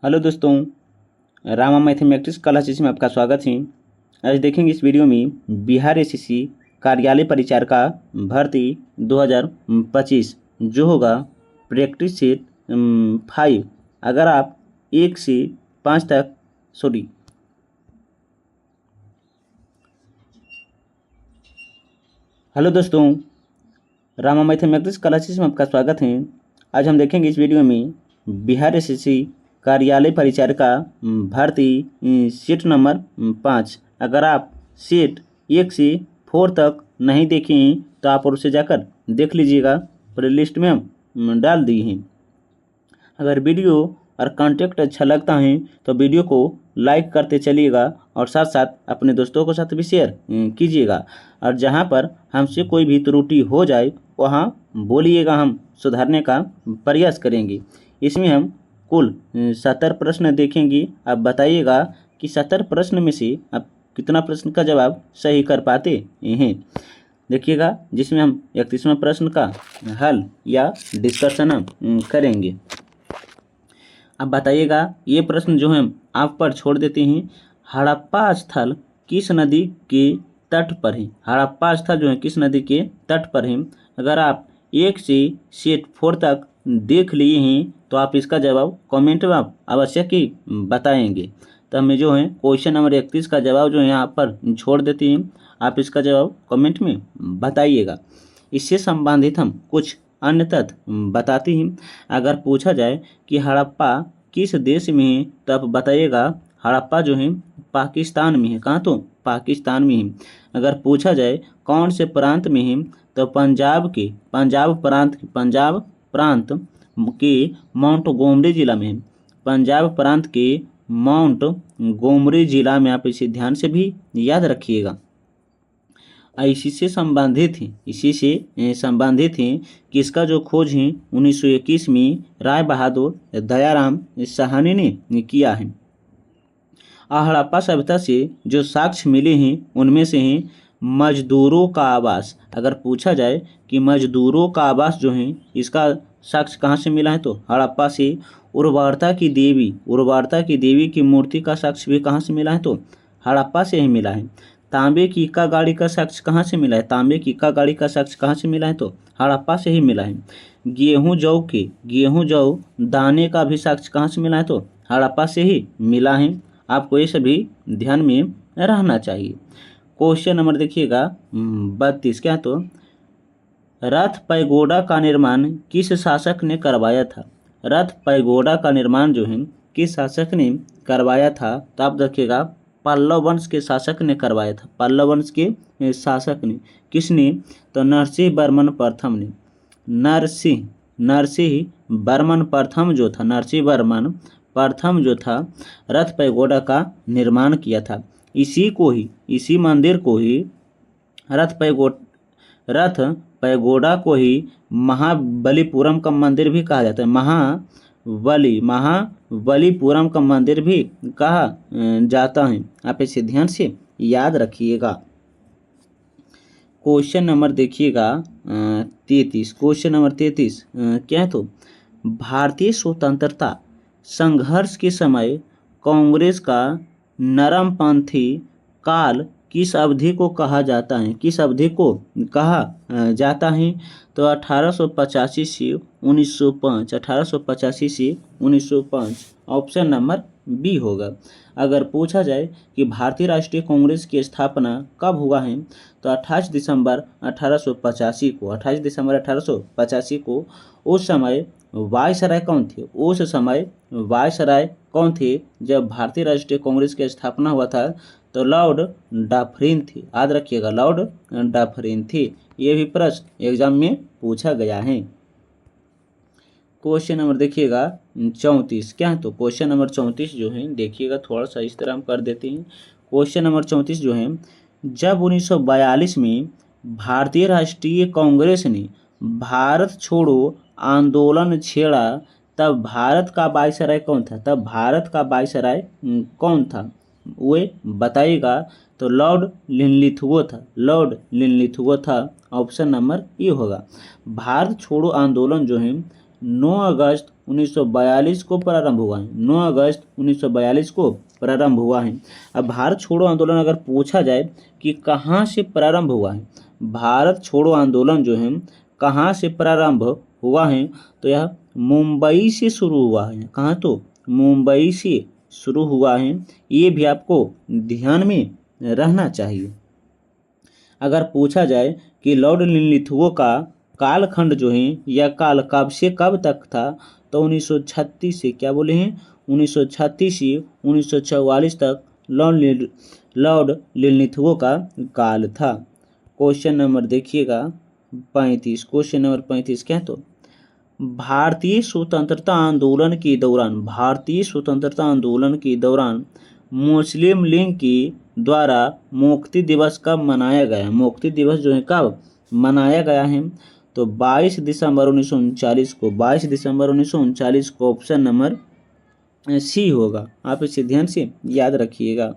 Hello दोस्तों, Rama mathematics classes में आपका स्वागत है। आज देखेंगे इस वीडियो में बिहार एसएससी कार्यालय परिचारिका भर्ती 2025 जो होगा प्रैक्टिस सेट 5। अगर आप 1 से 5 तक हेलो दोस्तों, रामा मैथमेटिक्स क्लासेस में आपका स्वागत है। आज हम देखेंगे इस वीडियो में बिहार एसएससी कार्यालय परिचारिका भर्ती सीट नंबर 5। अगर आप सीट 1 से 4 तक नहीं देखे हैं तो आप और उसे जाकर देख लीजिएगा, प्ले लिस्ट में हम डाल दिए हैं। अगर वीडियो और कंटेंट अच्छा लगता है तो वीडियो को लाइक करते चलिएगा और साथ साथ अपने दोस्तों के साथ भी शेयर कीजिएगा। और जहां पर हमसे कोई भी त्रुटि हो जाए वहां बोलिएगा, हम सुधारने का प्रयास करेंगे। इसमें हम कुल 70 प्रश्न देखेंगे। आप बताइएगा कि 70 प्रश्न में से आप कितना प्रश्न का जवाब सही कर पाते हैं। देखिएगा, जिसमें हम 31वां प्रश्न का हल या डिस्कशन हम करेंगे। अब बताइएगा, ये प्रश्न जो है आप पर छोड़ देते हैं। हड़प्पा स्थल किस नदी के तट पर है? हड़प्पा स्थल जो है किस नदी के तट पर है? अगर आप 1 से सेट 4 तक देख लिए हैं तो आप इसका जवाब कमेंट में आप अवश्य ही बताएंगे। तो हमें जो है क्वेश्चन नंबर 31 का जवाब जो है यहाँ पर छोड़ देते हैं। आप इसका जवाब कमेंट में बताइएगा। इससे संबंधित हम कुछ अन्य तथ्य बताते हैं। अगर पूछा जाए कि हड़प्पा किस देश में है तो आप बताइएगा हड़प्पा जो है पाकिस्तान में है। कहाँ? तो पाकिस्तान में है। अगर पूछा जाए कौन से प्रांत में है तो पंजाब प्रांत के माउंट गोमरी जिला में है। पंजाब प्रांत के माउंट गोमरी जिला में। आप इसे ध्यान से भी याद रखिएगा। इसी से संबंधित हैं कि इसका जो खोज है 1921 में राय बहादुर दयाराम साहनी ने किया है। हड़प्पा सभ्यता से जो साक्ष्य मिले हैं उनमें से हैं मजदूरों का आवास। अगर पूछा जाए कि मजदूरों का आवास जो है इसका साक्ष्य कहाँ से मिला है तो हड़प्पा से। उर्वरता की देवी की मूर्ति का साक्ष्य भी कहाँ से मिला है तो हड़प्पा से ही मिला है। तांबे की इक्का गाड़ी का साक्ष्य कहाँ से मिला है? तांबे की इक्का गाड़ी का साक्ष्य कहाँ से मिला है तो हड़प्पा से ही मिला है। गेहूं जौ दाने का भी साक्ष्य कहाँ से मिला है तो हड़प्पा से ही मिला है। आपको ये सभी ध्यान में रहना चाहिए। क्वेश्चन नंबर देखिएगा 32। क्या? तो रथ पैगोडा का निर्माण किस शासक ने करवाया था? रथ पैगोडा का निर्माण जो है किस शासक ने करवाया था? तो आप देखिएगा पल्लव वंश के शासक ने करवाया था। पल्लव वंश के शासक ने। किसने? तो नरसिंह वर्मन प्रथम ने। नरसिंह वर्मन प्रथम जो था रथ पैगोडा का निर्माण किया था। इसी मंदिर को ही रथ पैगोडा को ही महाबलीपुरम का मंदिर भी कहा जाता है। महाबलीपुरम का मंदिर भी कहा जाता है। आप इसे ध्यान से याद रखिएगा। क्वेश्चन नंबर देखिएगा 33। क्वेश्चन नंबर 33 क्या है तो भारतीय स्वतंत्रता संघर्ष के समय कांग्रेस का नरमपंथी काल किस अवधि को कहा जाता है? किस अवधि को कहा जाता है? तो 1885 से 1905। 1885 से 1905 ऑप्शन नंबर बी होगा। अगर पूछा जाए कि भारतीय राष्ट्रीय कांग्रेस की स्थापना कब हुआ है तो 28 दिसंबर 1885 को। उस समय वायसराय कौन थे जब भारतीय राष्ट्रीय कांग्रेस की स्थापना हुआ था? तो लॉर्ड डाफरिन थे। याद रखिएगा, लॉर्ड डाफरिन थे। ये भी प्रश्न एग्जाम में पूछा गया है। क्वेश्चन नंबर देखिएगा 34। क्या है तो क्वेश्चन नंबर 34 जो है देखिएगा, थोड़ा सा इस तरह हम कर देते हैं। क्वेश्चन नंबर 34 जो है, जब 1942 में भारतीय राष्ट्रीय कांग्रेस ने भारत छोड़ो आंदोलन छेड़ा तब भारत का वायसराय कौन था? वे बताइएगा। तो लॉर्ड लिनलिथगो था। ऑप्शन नंबर ए होगा। भारत छोड़ो आंदोलन जो है 9 अगस्त 1942 को प्रारंभ हुआ है। 9 अगस्त 1942 को प्रारंभ हुआ है। अब भारत छोड़ो आंदोलन अगर पूछा जाए कि कहाँ से प्रारंभ हुआ है, भारत छोड़ो आंदोलन जो है कहाँ से प्रारंभ हुआ है, तो यह मुंबई से शुरू हुआ है। कहाँ? तो मुंबई से शुरू हुआ है। ये भी आपको ध्यान में रहना चाहिए। अगर पूछा जाए कि लॉर्ड लिनलिथगो का कालखंड जो है यह काल कब से कब तक था, तो 1936 से, क्या बोले हैं, 1936 से 1944 तक लॉर्ड लिनलिथगो का काल था। क्वेश्चन नंबर देखिएगा 35। क्वेश्चन नंबर 35 क्या है, तो भारतीय स्वतंत्रता आंदोलन के दौरान मुस्लिम लीग के द्वारा मुक्ति दिवस कब मनाया गया? मुक्ति दिवस जो है कब मनाया गया है, तो 22 दिसंबर 1939 को। 22 दिसंबर 1939 को ऑप्शन नंबर सी होगा। आप इसे ध्यान से याद रखिएगा।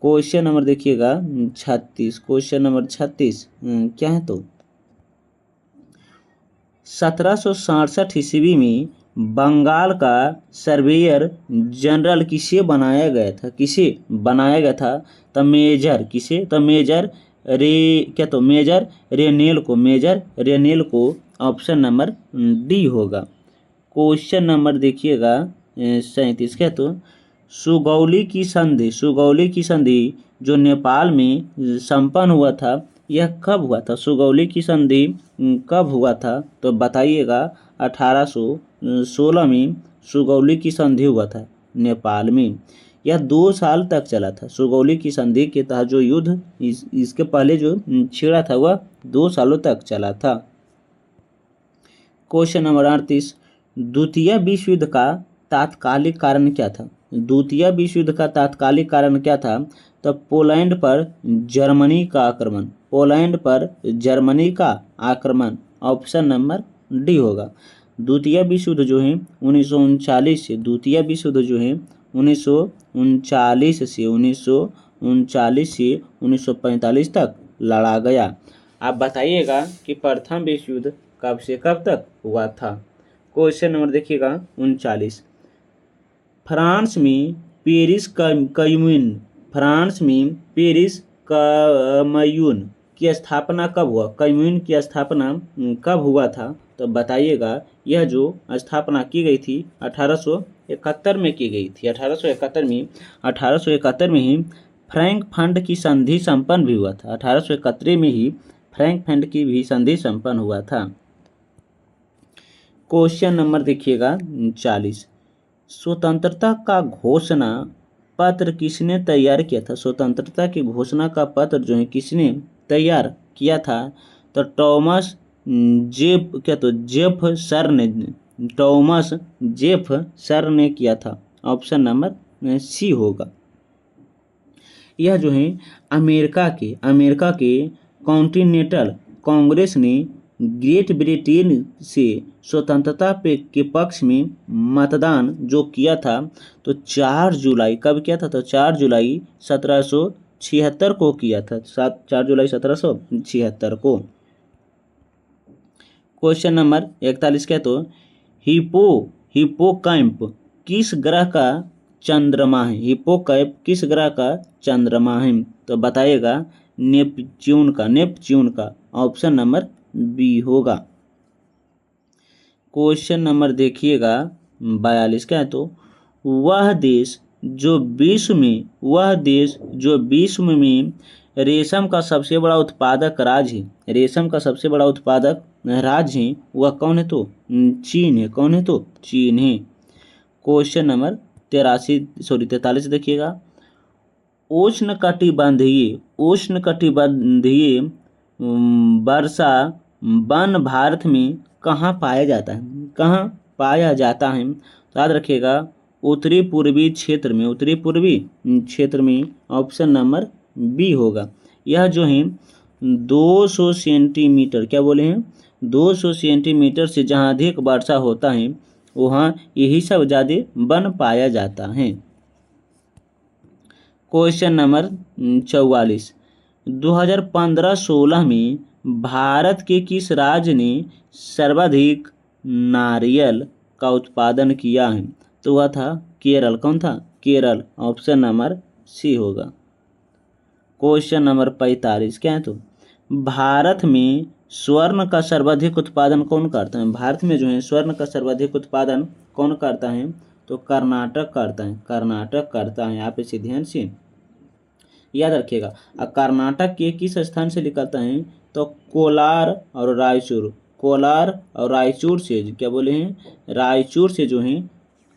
क्वेश्चन नंबर देखिएगा 36। क्वेश्चन नंबर 36 क्या है, तो 1767 ईस्वी में बंगाल का सर्वेयर जनरल किसे बनाया गया था? किसे बनाया गया था? तो मेजर किसे? तो मेजर रेनेल को ऑप्शन नंबर डी होगा। क्वेश्चन नंबर देखिएगा 37 क्या, तो सुगौली की संधि जो नेपाल में संपन्न हुआ था, यह कब हुआ था? सुगौली की संधि कब हुआ था? तो बताइएगा 1816 में सुगौली की संधि हुआ था नेपाल में। यह 2 साल तक चला था। सुगौली की संधि के तहत जो युद्ध इसके पहले जो छिड़ा था वह 2 सालों तक चला था। Question number 38। द्वितीय विश्व युद्ध का तात्कालिक कारण क्या था? द्वितीय विश्व युद्ध का तात्कालिक कारण क्या था? तो पोलैंड पर जर्मनी का आक्रमण ऑप्शन नंबर डी होगा। द्वितीय विश्व युद्ध जो है 1939 से 1945 तक लड़ा गया। आप बताइएगा कि प्रथम विश्व युद्ध कब से कब तक हुआ था। क्वेश्चन नंबर देखिएगा 39। फ्रांस में पेरिस कम्यून की स्थापना कब हुआ? कम्यून की स्थापना कब हुआ था? तो बताइएगा यह जो स्थापना की गई थी 1871 में की गई थी। 1871 में ही फ्रैंकफर्ट की संधि संपन्न भी हुआ था। 1871 में ही फ्रैंकफर्ट की भी संधि संपन्न हुआ था। क्वेश्चन नंबर देखिएगा 40। स्वतंत्रता का घोषणा पत्र किसने तैयार किया था? स्वतंत्रता की घोषणा का पत्र जो है किसने तैयार किया था? तो टॉमस जेफरसन ने किया था। ऑप्शन नंबर सी होगा। यह जो है अमेरिका के कॉन्टिनेंटल कांग्रेस ने ग्रेट ब्रिटेन से स्वतंत्रता के पक्ष में मतदान जो किया था, तो 4 जुलाई कब किया था? तो 4 जुलाई 1776 को किया था। 4 जुलाई 1776 को। क्वेश्चन नंबर 41 क्या, तो हिप्पोकैम्प किस ग्रह का चंद्रमा है? हिप्पोकैम्प किस ग्रह का चंद्रमा है? तो बताइएगा नेपच्यून का ऑप्शन नंबर बी होगा। क्वेश्चन नंबर देखिएगा 42 क्या है, तो वह देश जो विश्व में रेशम का सबसे बड़ा उत्पादक राज्य है, वह कौन है? तो चीन है। कौन है? तो चीन है। क्वेश्चन नंबर 43 देखिएगा। उष्णकटिबंधीय वर्षा वन भारत में कहाँ पाया जाता है? तो याद रखिएगा उत्तरी पूर्वी क्षेत्र में ऑप्शन नंबर बी होगा। यह जो है 200 सेंटीमीटर, क्या बोले हैं, 200 सेंटीमीटर से जहाँ अधिक वर्षा होता है वहाँ यही सब ज़्यादा वन पाया जाता है। Question number 44। 2015-16 में भारत के किस राज्य ने सर्वाधिक नारियल का उत्पादन किया है? तो वह था केरल। कौन था? केरल। ऑप्शन नंबर सी होगा। क्वेश्चन नंबर 45 क्या है? तो भारत में स्वर्ण का सर्वाधिक उत्पादन कौन करता है? भारत में जो है स्वर्ण का सर्वाधिक उत्पादन कौन करता है? तो कर्नाटक करता है। कर्नाटक करता है। आप इसे ध्यान से याद रखिएगा। कर्नाटक के किस स्थान से निकलता है? तो कोलार और रायचूर। कोलार और रायचूर से क्या बोले हैं? रायचूर से जो है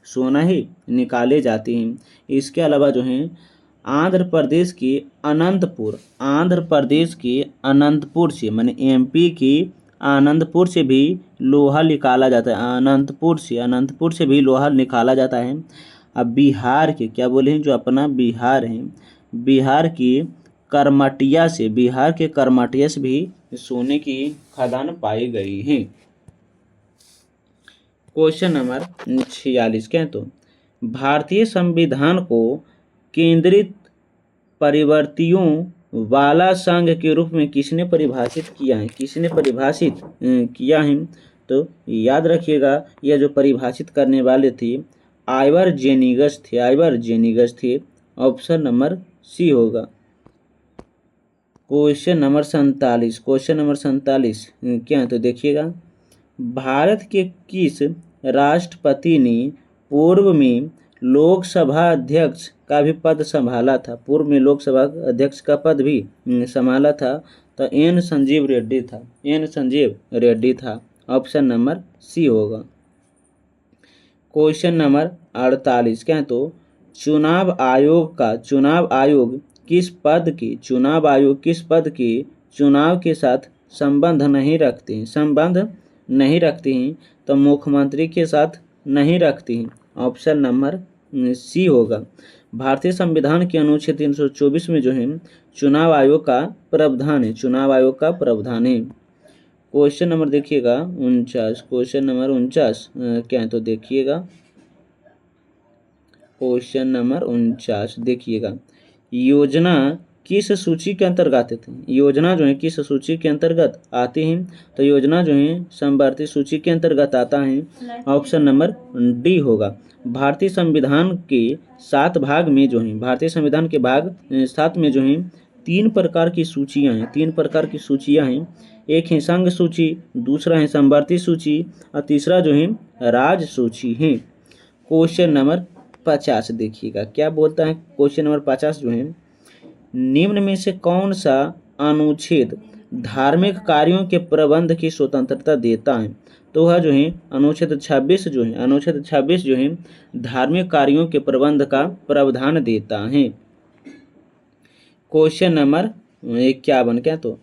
सोना ही निकाले जाते हैं। इसके अलावा जो है आंध्र प्रदेश के अनंतपुर, आंध्र प्रदेश के अनंतपुर से माने एमपी के अनंतपुर से भी लोहा निकाला जाता है। अनंतपुर से भी लोहा निकाला जाता है। अब बिहार के क्या बोले हैं? जो अपना बिहार है, बिहार की करमटिया से, बिहार के करमटिया से भी सोने की खदान पाई गई है। क्वेश्चन नंबर 46 क्या है? तो भारतीय संविधान को केंद्रित परिवर्तियों वाला संघ के रूप में किसने परिभाषित किया है? किसने परिभाषित किया है? तो याद रखिएगा, यह जो परिभाषित करने वाले थे आइवर जेनिगस थे। आइवर जेनिगस थे। ऑप्शन नंबर सी होगा। क्वेश्चन नंबर 47, क्वेश्चन नंबर 47 क्या है? तो देखिएगा, भारत के किस राष्ट्रपति ने पूर्व में लोकसभा अध्यक्ष का भी पद संभाला था? पूर्व में लोकसभा अध्यक्ष का पद भी संभाला था। तो एन संजीव रेड्डी था। एन संजीव रेड्डी था। ऑप्शन नंबर सी होगा। क्वेश्चन नंबर 48 क्या है? तो चुनाव आयोग किस पद के चुनाव के साथ संबंध नहीं रखते हैं? तो मुख्यमंत्री के साथ नहीं रखते हैं। ऑप्शन नंबर सी होगा। भारतीय संविधान के अनुच्छेद 324 में जो है चुनाव आयोग का प्रावधान है। क्वेश्चन नंबर देखिएगा 49, क्वेश्चन नंबर 49 क्या है? तो देखिएगा क्वेश्चन नंबर 49 देखिएगा, योजना किस सूची के अंतर्गत आते थे? योजना जो है किस सूची के अंतर्गत आती हैं? तो योजना जो है समवर्ती सूची के अंतर्गत आता है। ऑप्शन नंबर डी होगा। भारतीय संविधान के 7 भाग में जो है, भारतीय संविधान के भाग 7 में जो है 3 प्रकार की सूचियां हैं। एक है संघ सूची, दूसरा है समवर्ती सूची और तीसरा जो है राज्य सूची है। क्वेश्चन नंबर 50 देखिएगा क्या बोलता है। क्वेश्चन नंबर 50 जो है, निम्न में से कौन सा अनुच्छेद धार्मिक कार्यों के प्रबंध की स्वतंत्रता देता है? तो वह जो है अनुच्छेद 26 जो है धार्मिक कार्यों के प्रबंध का प्रावधान देता है। क्वेश्चन नंबर 51 क्या? तो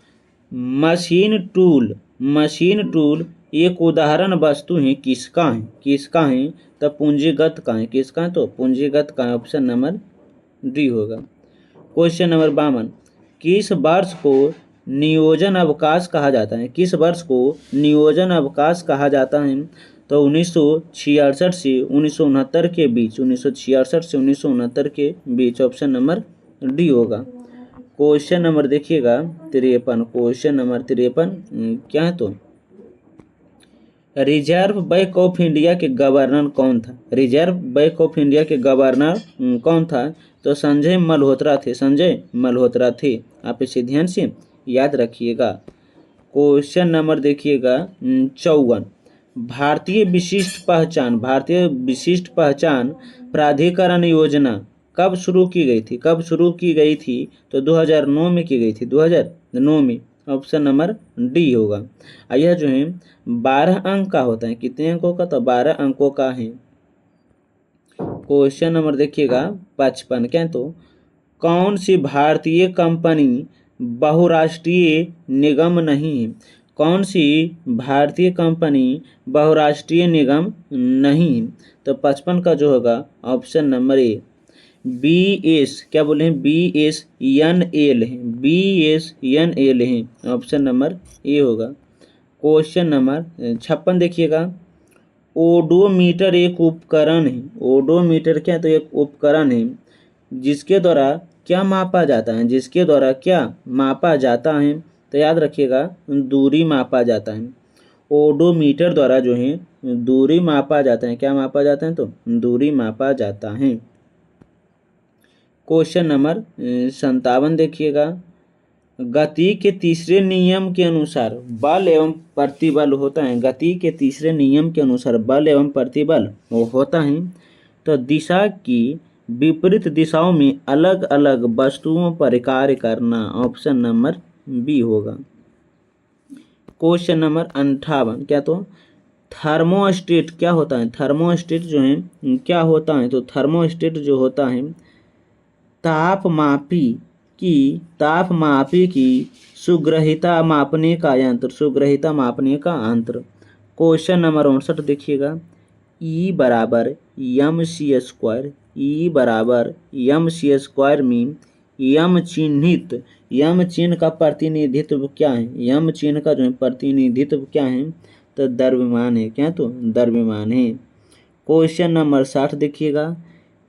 मशीन टूल एक उदाहरण वस्तु है किसका है? तो पूंजीगत का है। किसका है? तो पूंजीगत का है। ऑप्शन नंबर डी होगा। क्वेश्चन नंबर 52, किस वर्ष को नियोजन अवकाश कहा जाता है? किस वर्ष को नियोजन अवकाश कहा जाता है? तो 1966 से 1969 के बीच, 1966 से 1969 के बीच। ऑप्शन नंबर डी होगा। क्वेश्चन नंबर देखिएगा 53, क्वेश्चन नंबर 53 क्या है? तो रिजर्व बैंक ऑफ इंडिया के गवर्नर कौन था? रिजर्व बैंक ऑफ इंडिया के गवर्नर कौन था? तो संजय मल्होत्रा थे। आप इसे ध्यान से याद रखिएगा। क्वेश्चन नंबर देखिएगा 54, भारतीय विशिष्ट पहचान प्राधिकरण योजना कब शुरू की गई थी? तो 2009 में की गई थी। 2009 में। ऑप्शन नंबर डी होगा। यह जो है 12 अंक का होता है। कितने अंकों का? तो 12 अंकों का है। क्वेश्चन नंबर देखिएगा 55 क्या है? तो कौन सी भारतीय कंपनी बहुराष्ट्रीय निगम नहीं है? कौन सी भारतीय कंपनी बहुराष्ट्रीय निगम नहीं है? तो 55 का जो होगा ऑप्शन नंबर ए, BS क्या बोले हैं? BSNL है। BSNL है। ऑप्शन नंबर ए होगा। क्वेश्चन नंबर 56 देखिएगा, ओडोमीटर एक उपकरण है। ओडोमीटर क्या? तो एक उपकरण है जिसके द्वारा क्या मापा जाता है? तो याद रखिएगा दूरी मापा जाता है। ओडोमीटर द्वारा जो है दूरी मापा जाता है। क्या मापा जाता है? तो दूरी मापा जाता है। क्वेश्चन नंबर 57 देखिएगा। गति के तीसरे नियम के अनुसार बल एवं प्रतिबल होता है। गति के तीसरे नियम के अनुसार बल एवं प्रतिबल वो होता है। तो दिशा की विपरीत दिशाओं में अलग अलग वस्तुओं पर कार्य करना, ऑप्शन नंबर बी होगा। क्वेश्चन नंबर 58 क्या? तो थर्मोस्टेट क्या होता है? थर्मोस्टेट जो है क्या होता है? तो थर्मोस्टेट जो होता है तापमापी की सुग्रहिता मापने का यंत्र, सुग्रहिता मापने का यंत्र। क्वेश्चन नंबर 59 देखिएगा। E बराबर एम सी स्क्वायर, E बराबर एम सी स्क्वायर में यम चिन्ह का प्रतिनिधित्व क्या है? यम चिन्ह का जो है प्रतिनिधित्व क्या है? तो द्रव्यमान है। क्या? तो द्रव्यमान है। क्वेश्चन नंबर 60 देखिएगा।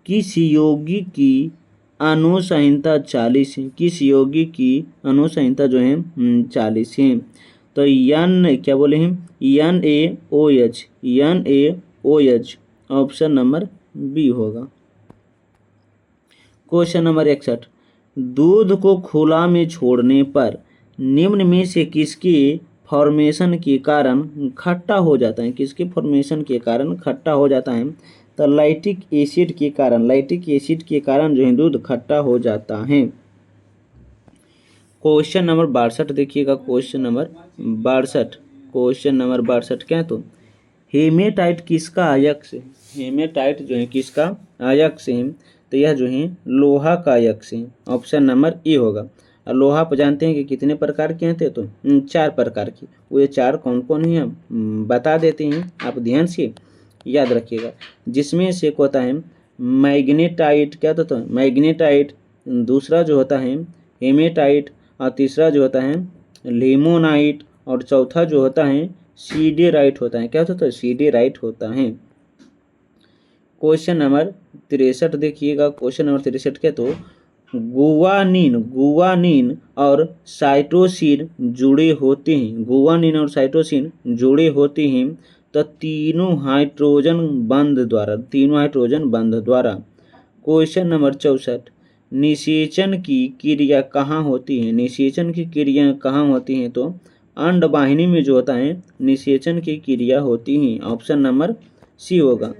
किस यौगिक की अनुसंहिता 40 है? किस यौगिक की अनुसंहिता जो है 40 है? तो एन क्या बोले हैं? NaOH, ऑप्शन नंबर बी होगा। Question number 61। दूध को खुला में छोड़ने पर निम्न में से किसके फॉर्मेशन के कारण खट्टा हो जाता है? किसके फॉर्मेशन के कारण खट्टा हो जाता है? तो लैक्टिक एसिड के कारण, लैक्टिक एसिड के कारण जो है दूध खट्टा हो जाता है। क्वेश्चन नंबर 62 देखिएगा। क्वेश्चन नंबर 62 क्या? तो हेमेटाइट किसका अयस्क है? हेमेटाइट जो है किसका अयस्क है? तो यह जो है लोहा का अयस्क है। ऑप्शन नंबर ए होगा। और लोहा आप जानते हैं कि कितने प्रकार के हैं? तो 4 प्रकार की। वो ये 4 कौन कौन है हम बता देते हैं, आप ध्यान से याद रखिएगा। जिसमें से एक होता है मैग्नेटाइट। क्या? तो मैग्नेटाइट, दूसरा जो होता है हेमेटाइट, और तीसरा जो होता है लिमोनाइट, और चौथा जो होता है सीडेराइट होता है। क्या होता है? सीडेराइट होता है। क्वेश्चन नंबर 63 देखिएगा। क्वेश्चन नंबर 63 क्या? तो गुआनिन और साइटोसिन जुड़े होते हैं। गुआनिन और साइटोसिन जुड़े होते हैं तो तीनों हाइड्रोजन बंध द्वारा। Question number 64। निषेचन की क्रिया कहाँ होती है? निषेचन की क्रिया कहाँ होती है? तो अंडवाहिनी में जो होता है निषेचन की क्रिया होती है। ऑप्शन नंबर सी होगा।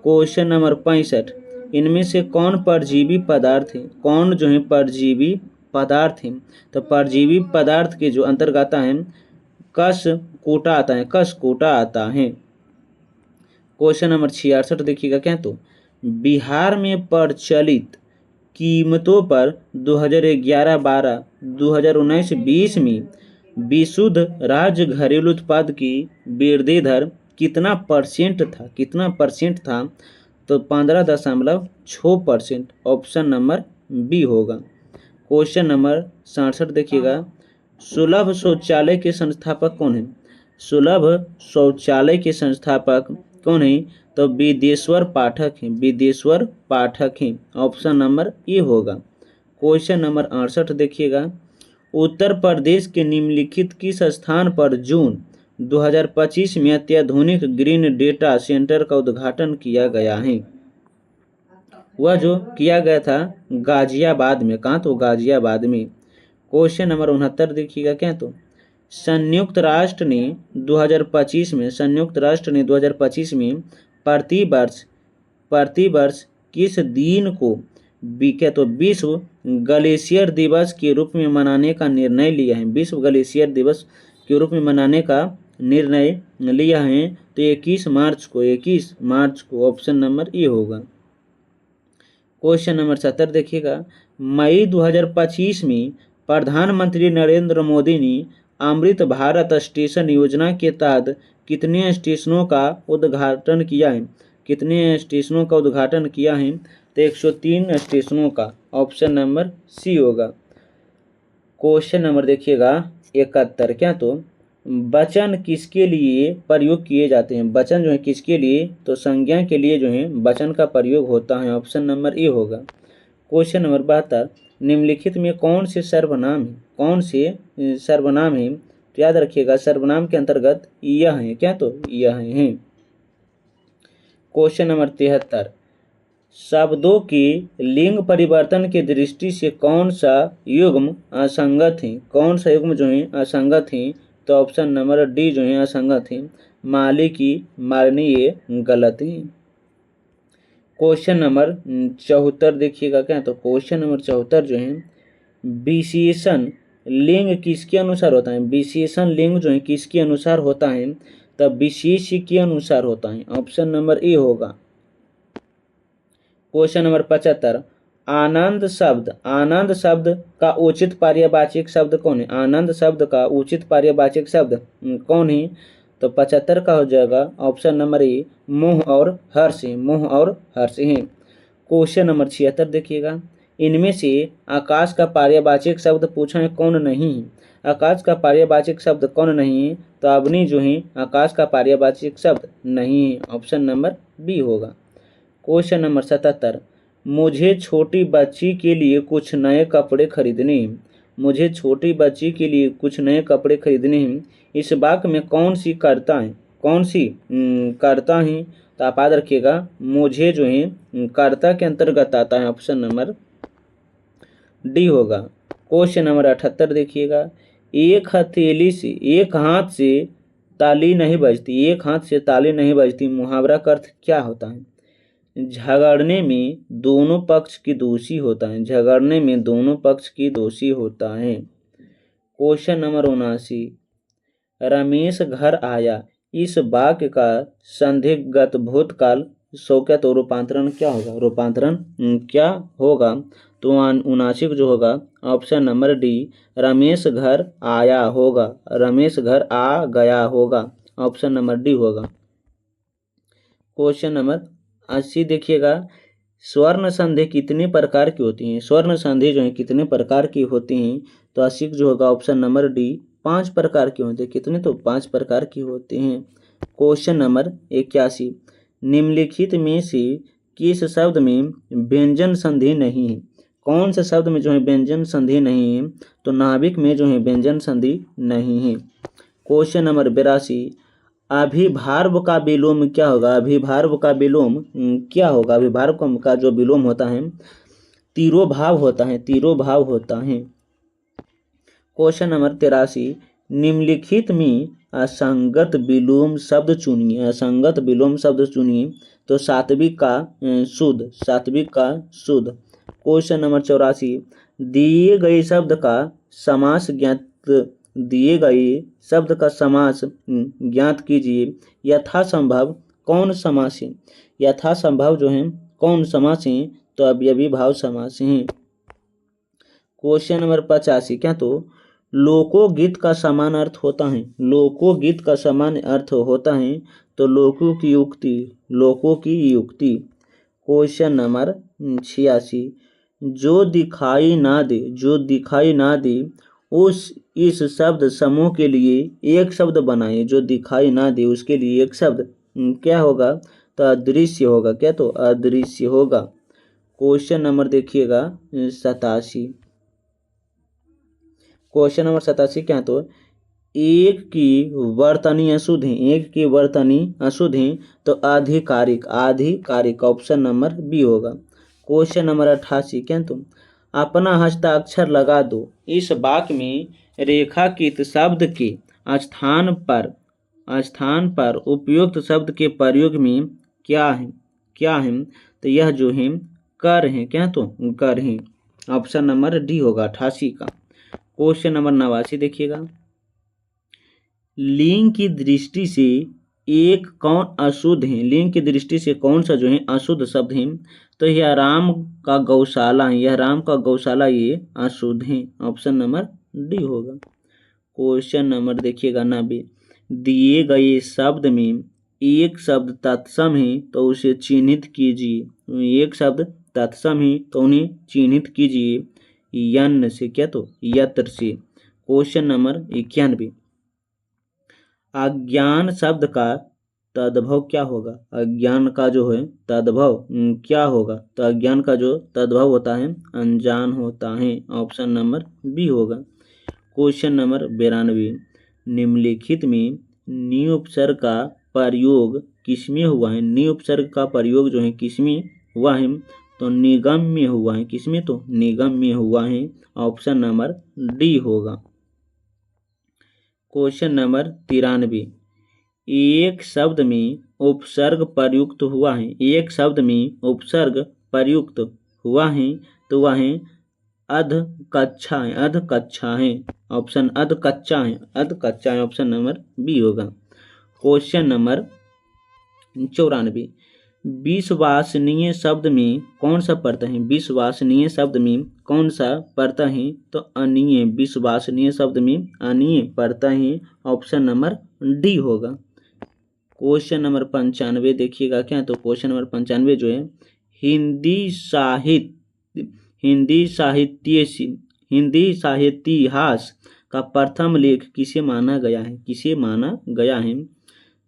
Question number 65। इनमें से कौन परजीवी पदार्थ है? कौन जो है परजीवी पदार्थ है? तो परजीवी पदार्थ के जो अंतर्गत है कस कोटा आता है। क्वेश्चन नंबर 66 देखिएगा। क्या? तो बिहार में प्रचलित कीमतों पर 2011-12, 2019-20 में विशुद्ध राज्य घरेलू उत्पाद की वृद्धि दर कितना परसेंट था? तो 15.6%। ऑप्शन नंबर बी होगा। क्वेश्चन नंबर 67 देखिएगा। सुलभ शौचालय के संस्थापक कौन है? सुलभ शौचालय के संस्थापक कौन है? तो विदेश्वर पाठक हैं। ऑप्शन नंबर ए होगा। क्वेश्चन नंबर 68 देखिएगा। उत्तर प्रदेश के निम्नलिखित किस स्थान पर जून 2025 में अत्याधुनिक ग्रीन डेटा सेंटर का उद्घाटन किया गया है? वह जो किया गया था गाजियाबाद में। कहाँ? तो गाजियाबाद में। क्वेश्चन नंबर 69 देखिएगा। क्या? तो संयुक्त राष्ट्र ने 2025 में प्रति वर्ष किस दिन को तो विश्व ग्लेशियर दिवस के रूप में मनाने का निर्णय लिया है? विश्व ग्लेशियर दिवस के रूप में मनाने का निर्णय लिया है। तो 21 मार्च को। ऑप्शन नंबर ए होगा। क्वेश्चन नंबर 70 देखिएगा। मई 2025 में प्रधानमंत्री नरेंद्र मोदी ने अमृत भारत स्टेशन योजना के तहत कितने स्टेशनों का उद्घाटन किया है? तो 103 स्टेशनों का। ऑप्शन नंबर सी होगा। क्वेश्चन नंबर देखिएगा 71। क्या? तो वचन किसके लिए प्रयोग किए जाते हैं? वचन जो है किसके लिए? तो संज्ञा के लिए जो है वचन का प्रयोग होता है। ऑप्शन नंबर ए होगा। Question number 72। निम्नलिखित में कौन से सर्वनाम है? तो याद रखिएगा सर्वनाम के अंतर्गत यह है। क्या? तो यह है। क्वेश्चन नंबर 73, शब्दों के लिंग परिवर्तन की दृष्टि से कौन सा युग्म असंगत है? कौन सा युग्म जो है असंगत है? तो ऑप्शन नंबर डी जो है असंगत है। माली की मारनी ये गलत है। क्वेश्चन नंबर 74 देखिएगा क्या, तो क्वेश्चन नंबर 74 जो है, विशेषण लिंग किसके अनुसार होता है? विशेषण लिंग जो है किसके अनुसार होता है? तब विशेष के अनुसार होता है। ऑप्शन नंबर ए होगा। क्वेश्चन नंबर 75, आनंद शब्द का उचित पर्यायवाची शब्द कौन है? आनंद शब्द का उचित पर्यायवाची शब्द कौन है? तो 75 का हो जाएगा ऑप्शन नंबर ए, मोह और हर्ष। मोह और हर्ष है। क्वेश्चन नंबर 76 देखिएगा, इनमें से आकाश का पर्यायवाची शब्द पूछा है कौन नहीं है? आकाश का पर्यायवाची शब्द कौन नहीं है? तो अग्नि जो है आकाश का पर्यायवाची शब्द नहीं है। ऑप्शन नंबर बी होगा। क्वेश्चन नंबर 77, मुझे छोटी बच्ची के लिए कुछ नए कपड़े खरीदने हैं। मुझे छोटी बच्ची के लिए कुछ नए कपड़े खरीदने हैं। इस वाक्य में कौन सी कर्ता है? कौन सी कर्ता है? तो आप याद रखिएगा, मुझे जो है कर्ता के अंतर्गत आता है। ऑप्शन नंबर डी होगा। क्वेश्चन नंबर 78 देखिएगा, एक हाथ से ताली नहीं बजती। एक हाथ से ताली नहीं बजती मुहावरा का अर्थ क्या होता है? झगड़ने में दोनों पक्ष की दोषी होता है। झगड़ने में दोनों पक्ष की दोषी होता है। क्वेश्चन नंबर 79, रमेश घर आया। इस वाक्य का संधिगत भूतकाल शौक्य तो रूपांतरण क्या होगा? रूपांतरण क्या होगा? तो 79 जो होगा ऑप्शन नंबर डी, रमेश घर आया होगा। रमेश घर आ गया होगा। ऑप्शन नंबर डी होगा। क्वेश्चन नंबर 80 देखिएगा, स्वर्ण संधि कितने प्रकार की होती हैं? स्वर्ण संधि जो है कितने प्रकार की होती हैं? तो 80 जो होगा ऑप्शन नंबर डी, 5 प्रकार की होती है। कितने? तो 5 प्रकार की होती हैं। क्वेश्चन नंबर 81, निम्नलिखित में से किस शब्द में व्यंजन संधि नहीं है? कौन से शब्द में जो है व्यंजन संधि नहीं है? तो नाविक में जो है व्यंजन संधि नहीं है। क्वेश्चन नंबर 82, अभिभार्व का विलोम क्या होगा? अभिभार्व का विलोम क्या होगा? अभिभार्व का जो विलोम होता है तिरोभाव होता है। तिरोभाव होता है। क्वेश्चन नंबर 83, निम्नलिखित में असंगत विलोम शब्द चुनिए। असंगत विलोम शब्द चुनिए। तो सात्विक का शुद्ध। सात्विक का शुद्ध। क्वेश्चन नंबर 84, दिए गए शब्द का समास ज्ञात। दिए गए शब्द का समास ज्ञात कीजिए। यथासंभव कौन समास है? यथासंभव जो है कौन समास है? तो अवयवी भाव समास है। क्वेश्चन नंबर 85, क्या तो लोकोगीत का समान अर्थ होता है? लोकोगीत का समान अर्थ होता है तो लोकों की युक्ति। लोकों की युक्ति। क्वेश्चन नंबर 86, जो दिखाई ना दे। जो दिखाई ना दे इस शब्द समूह के लिए एक शब्द बनाए। जो दिखाई ना दे उसके लिए एक शब्द क्या होगा? तो अदृश्य होगा। क्या? तो अदृश्य होगा। क्वेश्चन नंबर देखिएगा 87। क्वेश्चन नंबर 87 क्या? तो एक की वर्तनी अशुद्ध है। एक की वर्तनी अशुद्ध है तो आधिकारिक। आधिकारिक। ऑप्शन नंबर बी होगा। क्वेश्चन नंबर 88 क्या? तो अपना हस्ताक्षर लगा दो। इस वाक्य में रेखांकित शब्द के स्थान पर उपयुक्त शब्द के प्रयोग में क्या है? क्या है? तो यह जो है कर है। क्या? तो कर है। ऑप्शन नंबर डी होगा 88 का। क्वेश्चन नंबर 89 देखिएगा, लिंग की दृष्टि से एक कौन अशुद्ध है? लिंग की दृष्टि से कौन सा जो है अशुद्ध शब्द है? तो यह राम का गौशाला है। यह राम का गौशाला ये अशुद्ध है। ऑप्शन नंबर डी होगा। क्वेश्चन नंबर देखिएगा 90, दिए गए शब्द में एक शब्द तत्सम है तो उसे चिन्हित कीजिए। एक शब्द तत्सम है तो उन्हें चिन्हित कीजिए यन से। क्या? तो यत्र से। क्वेश्चन नंबर 91, अज्ञान शब्द का तद्भव क्या होगा? अज्ञान का जो है तद्भव क्या होगा? तो अज्ञान का जो तद्भव होता है अनजान होता है। ऑप्शन नंबर बी होगा। क्वेश्चन नंबर 92, निम्नलिखित में नी उपसर्ग का प्रयोग किसमें हुआ है? नि उपसर्ग का प्रयोग जो है किसमें हुआ है? तो निगम में हुआ है। किसमें? तो निगम में हुआ है। ऑप्शन नंबर डी होगा। क्वेश्चन नंबर 93, एक शब्द में उपसर्ग प्रयुक्त हुआ है, एक शब्द में उपसर्ग प्रयुक्त हुआ है तो वह है अध कच्छा है, अध कच्छा है। ऑप्शन अध कच्चा है, अध कच्चा है। ऑप्शन नंबर बी होगा। क्वेश्चन नंबर 94, विश्वसनीय शब्द में कौन सा पड़ता है? विश्वसनीय शब्द में कौन सा पड़ता है? तो अनीय। विश्वसनीय शब्द में अनीय पड़ता है। ऑप्शन नंबर डी होगा। क्वेश्चन नंबर 95 देखिएगा क्या, तो क्वेश्चन नंबर 95 जो है, हिंदी साहित्य इतिहास का प्रथम लेख किसे माना गया है? किसे माना गया है?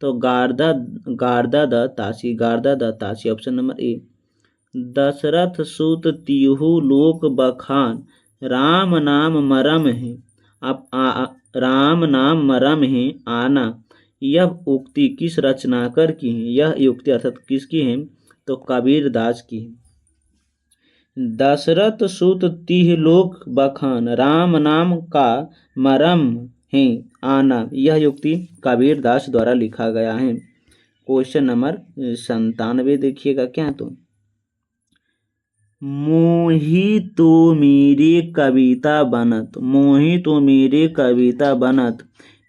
तो गार्दा द ताशी। Option number A. दशरथ सुत तिहु लोक बखान, राम नाम मरम है। राम नाम मरम है आना, यह उक्ति किस रचनाकार की है? यह उक्ति अर्थात किसकी है? तो कबीरदास की है। दशरथ सुत तिह लोक बखान, राम नाम का मरम है आना, यह उक्ति कबीरदास द्वारा लिखा गया है। क्वेश्चन नंबर 97 देखिएगा क्या, तो मोही तो मेरे कविता बनत, मोही तो मेरे कविता बनत,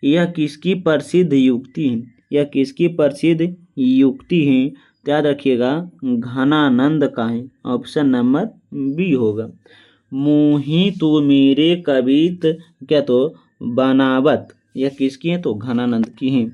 यह किसकी प्रसिद्ध युक्ति है? यह किसकी प्रसिद्ध युक्ति है? याद रखिएगा घनानंद का है। ऑप्शन नंबर बी होगा। मोही तो मेरे कवित क्या, तो बनावत, यह किसकी है? तो घनानंद की है।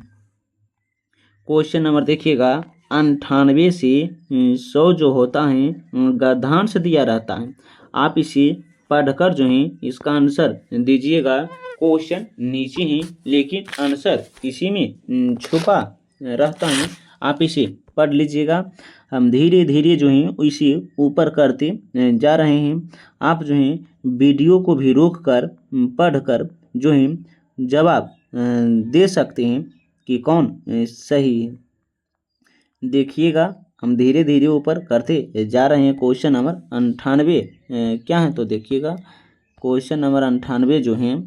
क्वेश्चन नंबर देखिएगा 98 से 100 जो होता है गद्यांश दिया रहता है, आप इसे पढ़कर जो है इसका आंसर दीजिएगा। क्वेश्चन नीचे ही लेकिन आंसर इसी में छुपा रहता है, आप इसे पढ़ लीजिएगा। हम धीरे धीरे जो है इसे ऊपर करते जा रहे हैं। आप जो है वीडियो को भी रोक कर पढ़कर जो है जवाब दे सकते हैं कि कौन सही है। देखिएगा हम धीरे धीरे ऊपर करते जा रहे हैं। क्वेश्चन नंबर 98 क्या है, तो देखिएगा क्वेश्चन नंबर 98 जो है,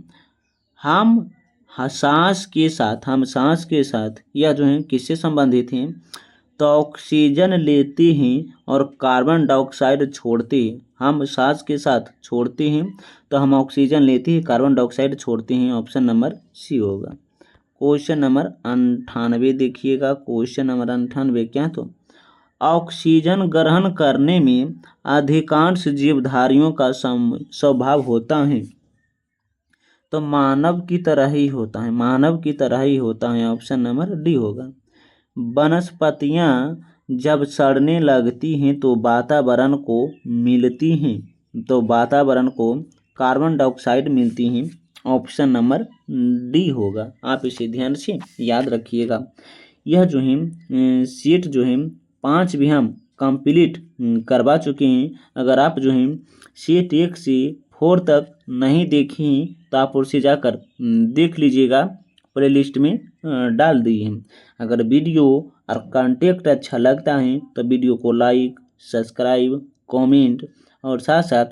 हम सांस के साथ यह जो है किससे संबंधित हैं? तो ऑक्सीजन लेते हैं और कार्बन डाइऑक्साइड छोड़ते हैं। हम सांस के साथ छोड़ते हैं तो हम ऑक्सीजन लेते हैं, कार्बन डाइऑक्साइड छोड़ते हैं। ऑप्शन नंबर सी होगा। क्वेश्चन नंबर 98 देखिएगा। क्वेश्चन नंबर 98 क्या, तो ऑक्सीजन ग्रहण करने में अधिकांश जीवधारियों का स्वभाव होता है, तो मानव की तरह ही होता है, मानव की तरह ही होता है। ऑप्शन नंबर डी होगा। वनस्पतियां जब सड़ने लगती हैं तो वातावरण को मिलती हैं, तो वातावरण को कार्बन डाइऑक्साइड मिलती हैं। ऑप्शन नंबर डी होगा। आप इसे ध्यान से याद रखिएगा। यह जो है सीट जो है 5 भी हम कंप्लीट करवा चुके हैं। अगर आप जो है सीट 1 से 4 तक नहीं देखें तो आप उसे जाकर देख लीजिएगा, प्लेलिस्ट में डाल दिए हैं। अगर वीडियो और कंटेंट अच्छा लगता है तो वीडियो को लाइक, सब्सक्राइब, कमेंट और साथ साथ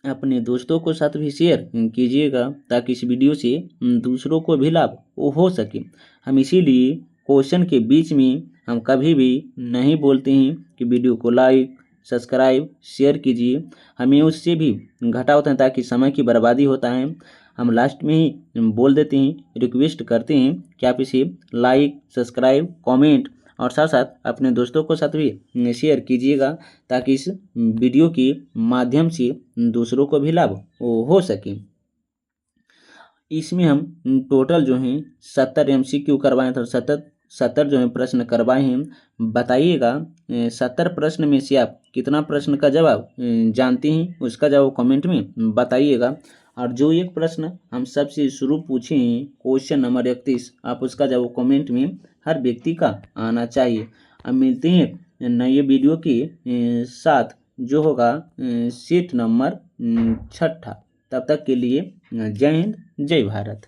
अपने दोस्तों को साथ भी शेयर कीजिएगा, ताकि इस वीडियो से दूसरों को भी लाभ हो सके। हम इसीलिए क्वेश्चन के बीच में हम कभी भी नहीं बोलते हैं कि वीडियो को लाइक, सब्सक्राइब, शेयर कीजिए। हमें उससे भी घाटा होता है, ताकि समय की बर्बादी होता है। हम लास्ट में ही बोल देते हैं, रिक्वेस्ट करते हैं कि आप इसे लाइक, सब्सक्राइब, कमेंट और साथ साथ अपने दोस्तों को साथ भी शेयर कीजिएगा, ताकि इस वीडियो के माध्यम से दूसरों को भी लाभ हो सके। इसमें हम टोटल जो है 70 MCQ करवाए थे, 70 जो है प्रश्न करवाए हैं। बताइएगा 70 प्रश्न में से आप कितना प्रश्न का जवाब जानते हैं, उसका जवाब कमेंट में बताइएगा। और जो एक प्रश्न हम सबसे शुरू पूछे हैं क्वेश्चन नंबर 31, आप उसका जवाब कमेंट में हर व्यक्ति का आना चाहिए। अब मिलते हैं नए वीडियो के साथ, जो होगा सीट नंबर 6। तब तक के लिए जय हिंद, जय भारत।